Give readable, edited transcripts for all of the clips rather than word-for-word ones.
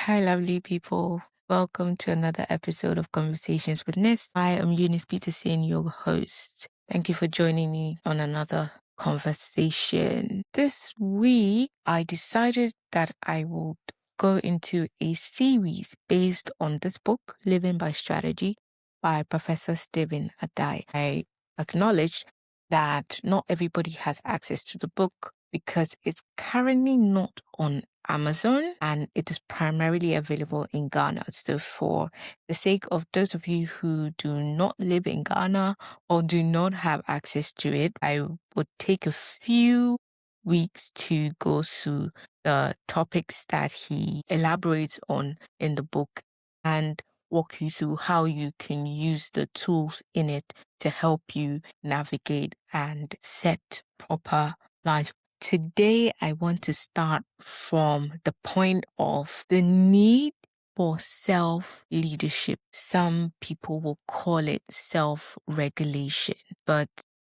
Hi, lovely people. Welcome to another episode of Conversations with Nis. I am Eunice Peterson, your host. Thank you for joining me on another conversation. This week, I decided that I would go into a series based on this book, Living by Strategy, by Professor Stephen Adei. I acknowledge that not everybody has access to the book because it's currently not on Amazon and it is primarily available in Ghana. So for the sake of those of you who do not live in Ghana or do not have access to it, I would take a few weeks to go through the topics that he elaborates on in the book and walk you through how you can use the tools in it to help you navigate and set proper life. Today, I want to start from the point of the need for self-leadership. Some people will call it self-regulation, but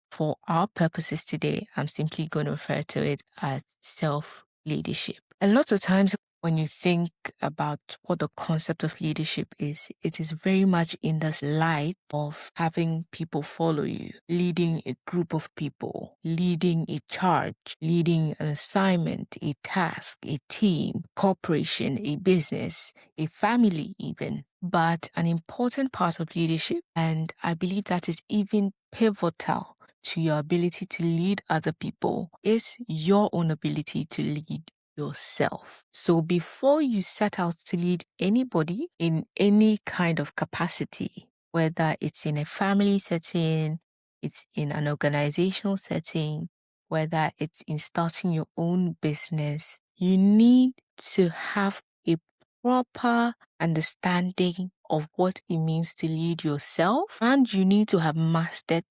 for our purposes today, I'm simply going to refer to it as self-leadership. A lot of times when you think about what the concept of leadership is, it is very much in this light of having people follow you, leading a group of people, leading a charge, leading an assignment, a task, a team, corporation, a business, a family even. But an important part of leadership, and I believe that is even pivotal to your ability to lead other people, is your own ability to lead yourself. So before you set out to lead anybody in any kind of capacity, whether it's in a family setting, it's in an organizational setting, whether it's in starting your own business, you need to have a proper understanding of what it means to lead yourself, and you need to have mastered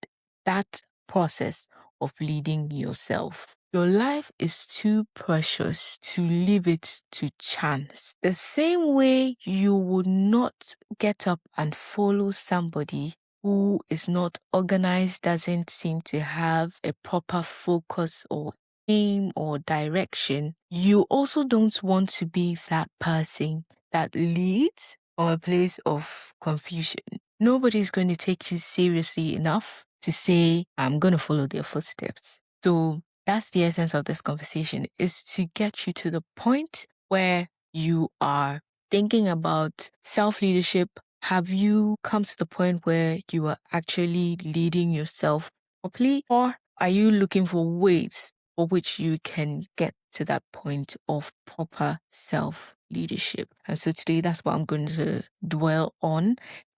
that process of leading yourself. Your life is too precious to leave it to chance. The same way you would not get up and follow somebody who is not organized, doesn't seem to have a proper focus or aim or direction, you also don't want to be that person that leads from a place of confusion. Nobody's going to take you seriously enough to say, I'm going to follow their footsteps. So that's the essence of this conversation, is to get you to the point where you are thinking about self-leadership. Have you come to the point where you are actually leading yourself properly, or are you looking for ways for which you can get to that point of proper self-leadership? And so today, that's what I'm going to dwell on.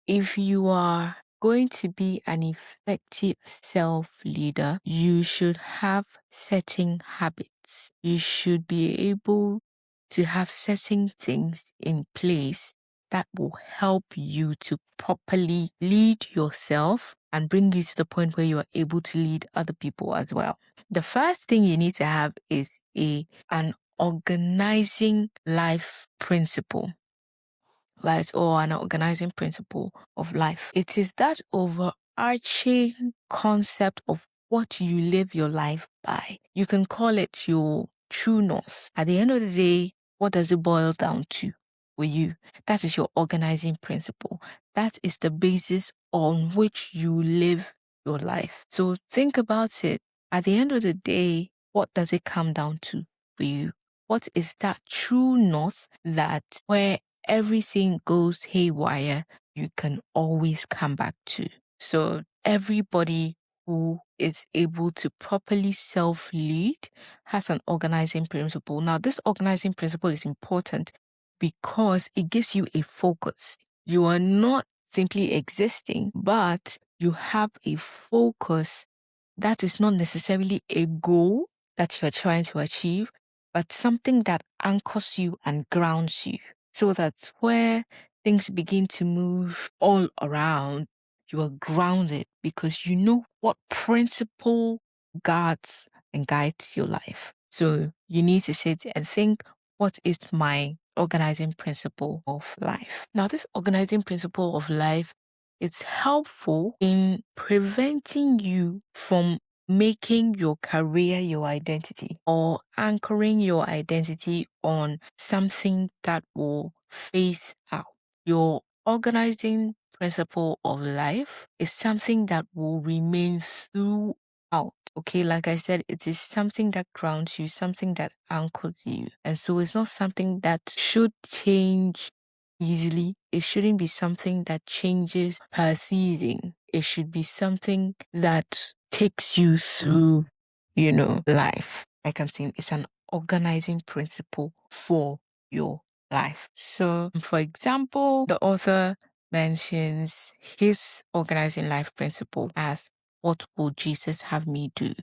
If you are going to be an effective self-leader, you should have certain habits. You should be able to have certain things in place that will help you to properly lead yourself and bring you to the point where you are able to lead other people as well. The first thing you need to have is an organizing life principle, right? Or an organizing principle of life. It is that overarching concept of what you live your life by. You can call it your true north. At the end of the day, what does it boil down to for you? That is your organizing principle. That is the basis on which you live your life. So think about it. At the end of the day, what does it come down to for you? What is that true north that where everything goes haywire, you can always come back to? So everybody who is able to properly self-lead has an organizing principle. Now, this organizing principle is important because it gives you a focus. You are not simply existing, but you have a focus that is not necessarily a goal that you're trying to achieve, but something that anchors you and grounds you, so that where things begin to move all around, you are grounded because you know what principle guards and guides your life. So you need to sit and think, what is my organizing principle of life? Now, this organizing principle of life, it's helpful in preventing you from making your career your identity or anchoring your identity on something that will phase out. Your organizing principle of life is something that will remain throughout. Okay, like I said, it is something that grounds you, something that anchors you. And so it's not something that should change easily. It shouldn't be something that changes per season. It should be something that takes you through, life. Like I'm saying, it's an organizing principle for your life. So, for example, the author mentions his organizing life principle as what will Jesus have me do?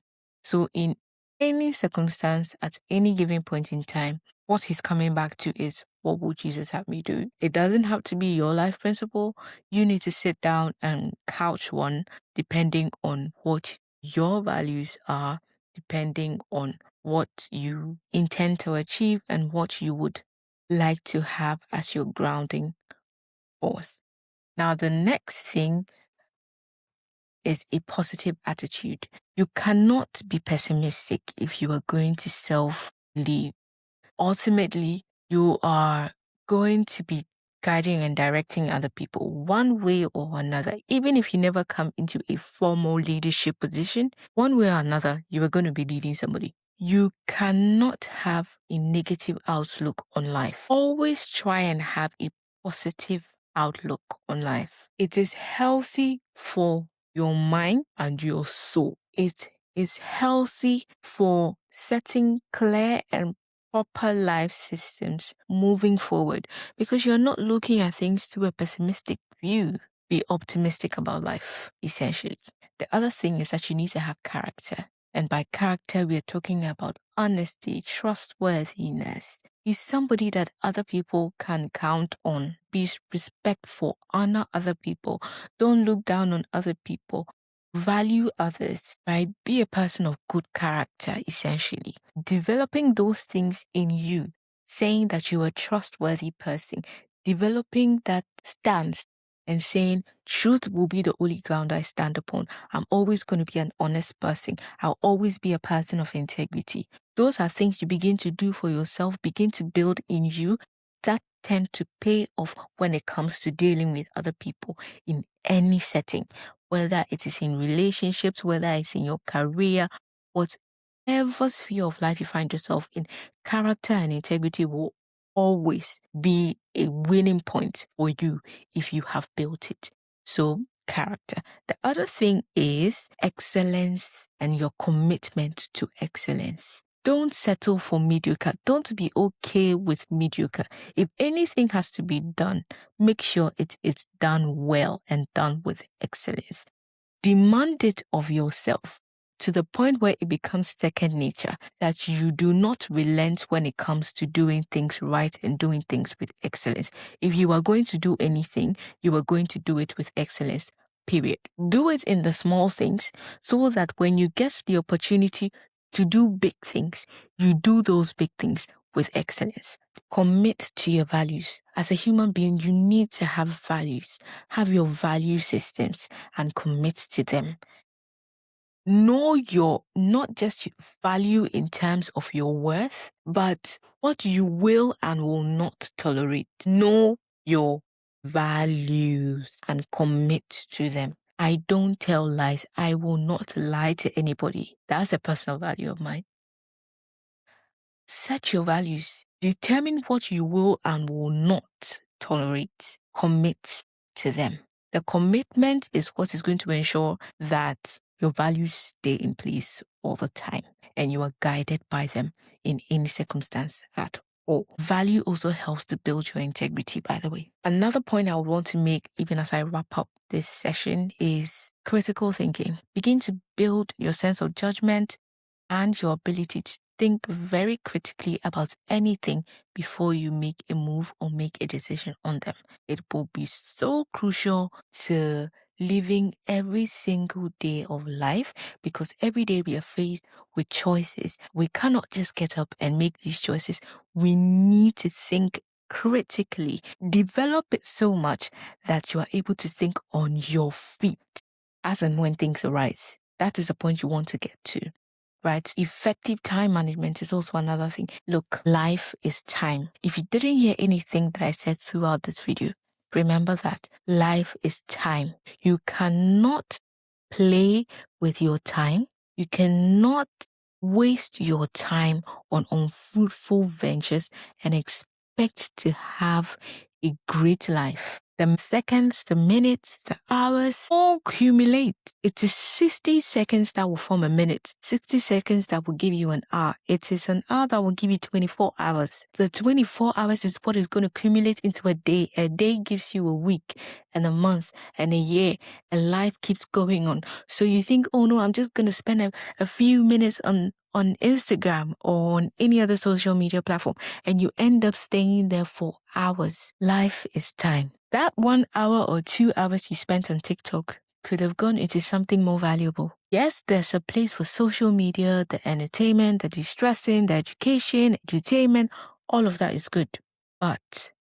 So, in any circumstance, at any given point in time, what he's coming back to is what will Jesus have me do? It doesn't have to be your life principle. You need to sit down and couch one depending on what your values are, depending on what you intend to achieve and what you would like to have as your grounding force. Now, the next thing is a positive attitude. You cannot be pessimistic if you are going to self-lead. Ultimately, you are going to be guiding and directing other people one way or another. Even if you never come into a formal leadership position, one way or another, you are going to be leading somebody. You cannot have a negative outlook on life. Always try and have a positive outlook on life. It is healthy for your mind and your soul. It is healthy for setting clear and proper life systems moving forward, because you're not looking at things through a pessimistic view. Be optimistic about life, essentially. The other thing is that you need to have character. And by character, we're talking about honesty, trustworthiness. He's somebody that other people can count on. Be respectful, honor other people. Don't look down on other people. Value others, right? Be a person of good character, essentially. Developing those things in you, saying that you're a trustworthy person, developing that stance and saying truth will be the only ground I stand upon. I'm always going to be an honest person. I'll always be a person of integrity. Those are things you begin to do for yourself, begin to build in you, that tend to pay off when it comes to dealing with other people in any setting, whether it is in relationships, whether it's in your career, whatever sphere of life you find yourself in. Character and integrity will always be a winning point for you if you have built it. So, character. The other thing is excellence and your commitment to excellence. Don't settle for mediocre. Don't be okay with mediocre. If anything has to be done, make sure it's done well and done with excellence. Demand it of yourself to the point where it becomes second nature, that you do not relent when it comes to doing things right and doing things with excellence. If you are going to do anything, you are going to do it with excellence, period. Do it in the small things so that when you get the opportunity to do big things, you do those big things with excellence. Commit to your values. As a human being, you need to have values. Have your value systems and commit to them. Know your, not just your value in terms of your worth, but what you will and will not tolerate. Know your values and commit to them. I don't tell lies. I will not lie to anybody. That's a personal value of mine. Set your values. Determine what you will and will not tolerate. Commit to them. The commitment is what is going to ensure that your values stay in place all the time and you are guided by them in any circumstance at all. Value also helps to build your integrity, by the way. Another point I would want to make, even as I wrap up this session, is critical thinking. Begin to build your sense of judgment and your ability to think very critically about anything before you make a move or make a decision on them. It will be so crucial to living every single day of life, because every day we are faced with choices. We cannot just get up and make these choices. We need to think critically. Develop it so much that you are able to think on your feet as and when things arise. That is the point you want to get to. right? Effective time management is also another thing. Look, life is time. If you didn't hear anything that I said throughout this video, remember that life is time. You cannot play with your time. You cannot waste your time on unfruitful ventures and expect to have a great life. The seconds, the minutes, the hours all accumulate. It is 60 seconds that will form a minute, 60 seconds that will give you an hour. It is an hour that will give you 24 hours. The 24 hours is what is going to accumulate into a day. A day gives you a week and a month and a year, and life keeps going on. So you think, oh no, I'm just going to spend a few minutes on Instagram or on any other social media platform, and you end up staying there for hours. Life is time. That 1 hour or 2 hours you spent on TikTok could have gone into something more valuable. Yes, there's a place for social media, the entertainment, the distressing, the education, entertainment, all of that is good. But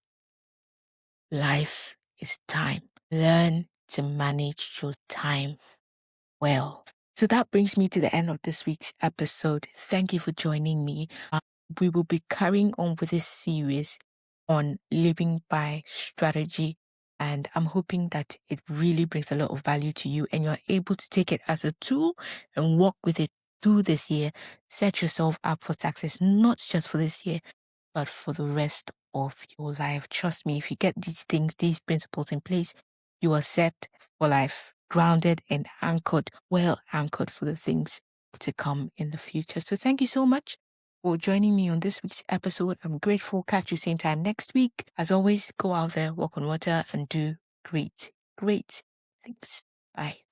life is time. Learn to manage your time well. So that brings me to the end of this week's episode. Thank you for joining me. We will be carrying on with this series on living by strategy. And I'm hoping that it really brings a lot of value to you and you're able to take it as a tool and work with it through this year. Set yourself up for success, not just for this year, but for the rest of your life. Trust me, if you get these things, these principles in place, you are set for life, grounded and anchored, well anchored for the things to come in the future. So thank you so much for joining me on this week's episode. I'm grateful. Catch you same time next week. As always, go out there, walk on water, and do great things. Bye.